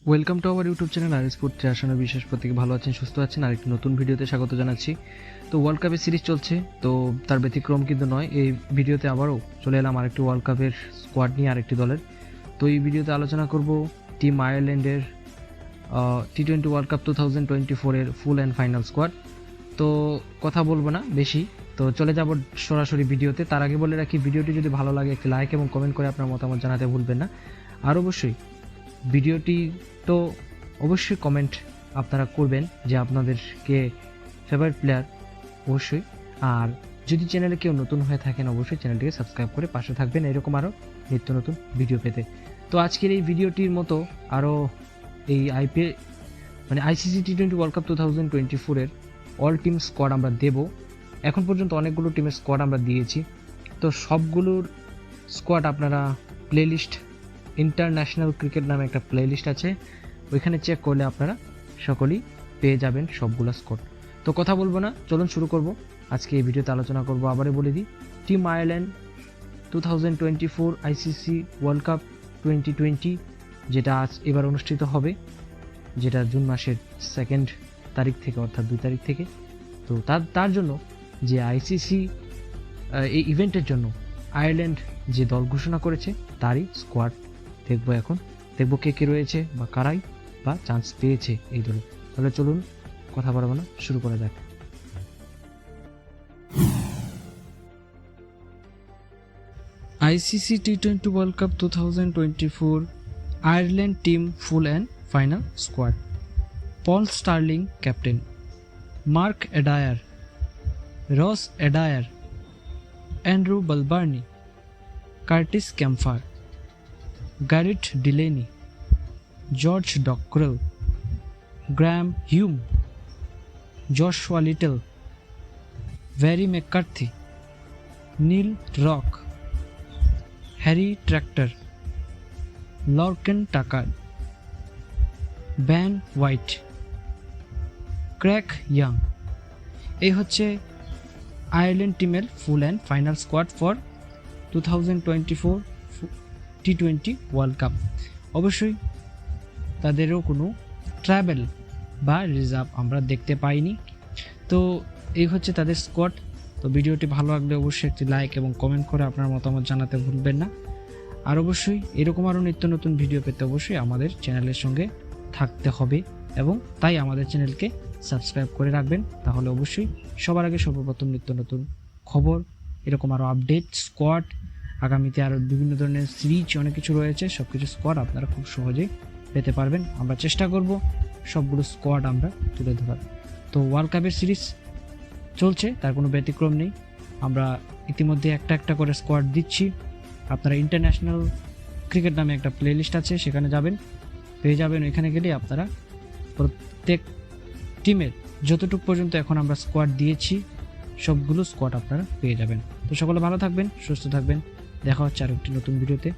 Welcome to our YouTube channel আর sport আসানো বিশ্বাস প্রত্যেকে ভালো আছেন, সুস্থ আছেন। আর একটি নতুন ভিডিওতে স্বাগত জানাচ্ছি। তো ওয়ার্ল্ড কাপের সিরিজ চলছে, তো তার ব্যতিক্রম কিন্তু নয়। এই ভিডিওতে আবারও চলে এলাম আরেকটি ওয়ার্ল্ড কাপের স্কোয়াড নিয়ে, আরেকটি দলের। তো এই ভিডিওতে আলোচনা করব টিম আয়ারল্যান্ডের টি-20 ওয়ার্ল্ড কাপ 2024-এর ফুল অ্যান্ড ফাইনাল স্কোয়াড। তো কথা বলবো না বেশি, তো চলে যাব সরাসরি ভিডিওতে। তার আগে বলে রাখি, ভিডিওটি যদি ভালো লাগে একটি লাইক এবং কমেন্ট করে আপনার মতামত জানাতে ভুলবেন না। আর অবশ্যই ভিডিওটি তো অবশ্যই কমেন্ট আপনারা করবেন যে আপনাদেরকে ফেভারিট প্লেয়ার অবশ্যই। আর যদি চ্যানেলে কেউ নতুন হয়ে থাকেন অবশ্যই চ্যানেলটিকে সাবস্ক্রাইব করে পাশে থাকবেন এরকম আরও নিত্য নতুন ভিডিও পেতে। তো আজকের এই ভিডিওটির মতো আরও এই আইসিসি টি-20 ওয়ার্ল্ড কাপ 2024-এর অল টিম স্কোয়াড আমরা দেব। এখন পর্যন্ত অনেকগুলো টিমের স্কোয়াড আমরা দিয়েছি, তো সবগুলোর স্কোয়াড আপনারা প্লেলিস্ট, ইন্টারন্যাশনাল ক্রিকেট নামে একটা প্লেলিস্ট আছে, ওইখানে চেক করলে আপনারা সকলেই পেয়ে যাবেন সবগুলো স্কোয়াড। তো কথা বলবো না, চলুন শুরু করব। আজকে এই ভিডিওতে আলোচনা করব, আবারও বলে দিই, team Ireland 2024 ICC world cup 2020, যেটা এবার অনুষ্ঠিত হবে, যেটা জুন মাসের 2 তারিখ থেকে, অর্থাৎ 2 তারিখ থেকে। তো তার জন্য যে আইসিসি এই ইভেন্টের জন্য আয়ারল্যান্ড যে দল ঘোষণা করেছে তারই স্কোয়াড দেখবো। এখন দেখবো কে কে রয়েছে বা কারাই বা চান্স পেয়েছে এই দলে। তাহলে চলুন কথা বলবো না, শুরু করা যাক। আইসিসি টি-20 world cup 2024 Ireland team full and final squad: Paul Stirling captain, Mark Adair, Ross Adair, Andrew Balbirnie, Curtis Campher, Gareth Delany, George Dockrell, Graham Hume, Joshua Little, Barry McCarthy, Neil Rock, Harry Tector, Lorcan Tucker, Ben White, Craig Young. এই হচ্ছে Ireland টিমের full and final squad for 2024 টি-20 world cup. অবশ্যই তাদেরও কোনো travel বা reserve আমরা দেখতে পাইনি। তো এই হচ্ছে তাদের স্কোয়াড। তো ভিডিওটি ভালো লাগলে অবশ্যই একটি লাইক এবং কমেন্ট করে আপনার মতামত জানাতে ভুলবেন না। আর অবশ্যই এরকম আরও নিত্য নতুন ভিডিও পেতে অবশ্যই আমাদের চ্যানেলের সঙ্গে থাকতে হবে, এবং তাই আমাদের চ্যানেলকে সাবস্ক্রাইব করে রাখবেন। তাহলে অবশ্যই সবার আগে সর্বপ্রথম নিত্য নতুন খবর, এরকম আরও আপডেট, স্কোয়াড, আগামীতে আরও বিভিন্ন ধরনের সিরিজ, অনেক কিছু রয়েছে, সব কিছু স্কোয়াড আপনারা খুব সহজেই পেতে পারবেন। আমরা চেষ্টা করব সবগুলো স্কোয়াড আমরা তুলে ধরার। তো ওয়ার্ল্ড কাপের সিরিজ চলছে, তার কোনো ব্যতিক্রম নেই। আমরা ইতিমধ্যে একটা একটা করে স্কোয়াড দিচ্ছি। আপনারা ইন্টারন্যাশনাল ক্রিকেট নামে একটা প্লেলিস্ট আছে, সেখানে যাবেন, পেয়ে যাবেন। ওইখানে গেলে আপনারা প্রত্যেক টিমের যতটুকু পর্যন্ত এখন আমরা স্কোয়াড দিয়েছি সবগুলো স্কোয়াড আপনারা পেয়ে যাবেন। তো সকলে ভালো থাকবেন, সুস্থ থাকবেন, দেখা হচ্ছে আর একটি নতুন ভিডিওতে।